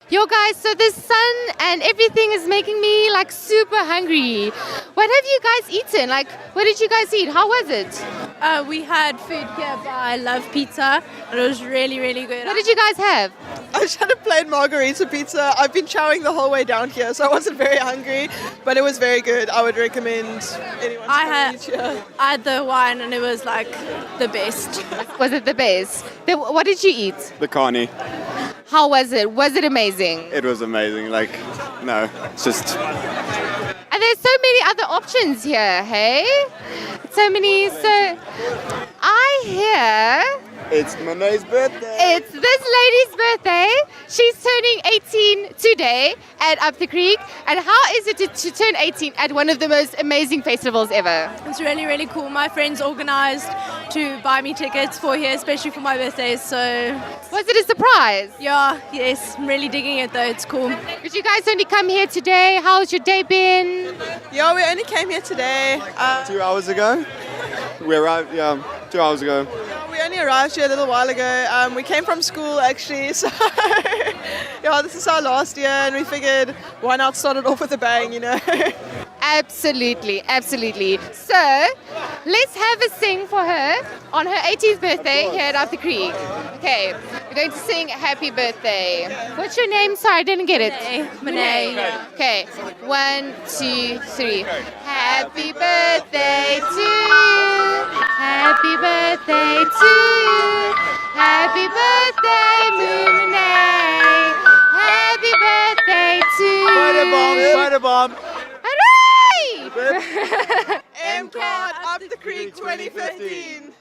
Yo guys, so the sun and everything is making me like super hungry. What have you guys eaten? Like, what did you guys eat? How was it? We had food here by Love Pizza, and it was really, really good. What did you guys have? I just had a plain margarita pizza. I've been chowing the whole way down here, so I wasn't very hungry, but it was very good. I would recommend anyone to come eat here. I had the wine, and it was like the best. Was it the best? What did you eat? The carny. How was it? Was it amazing? It was amazing. Like, no, it's just. And there's so many other options here, hey? So many, so I hear It's Monet's birthday. it's this lady's birthday. She's turning 18 today at Up the Creek. And how is it to turn 18 at one of the most amazing festivals ever? It's really, really cool. My friends organised to buy me tickets for here, especially for my birthday. So, Was it a surprise? yeah, yes, I'm really digging it though. It's cool. Did you guys only come here today? How's your day been? Yeah, we only came here today. 2 hours ago. We arrived, 2 hours ago. We only arrived here a little while ago. We came from school actually, so yeah, this is our last year, and we figured why not start it off with a bang, you know? Absolutely, absolutely. So, let's have a sing for her on her 18th birthday here at Up the Creek. Okay, we're going to sing Happy Birthday. What's your name? Sorry, I didn't get it. Monet. Okay, 1, 2, 3. Happy birthday to you. Happy birthday to you. Happy birthday, Monet. Happy birthday to you. Spider bomb. Hooray! MCAT Up the Creek 2015.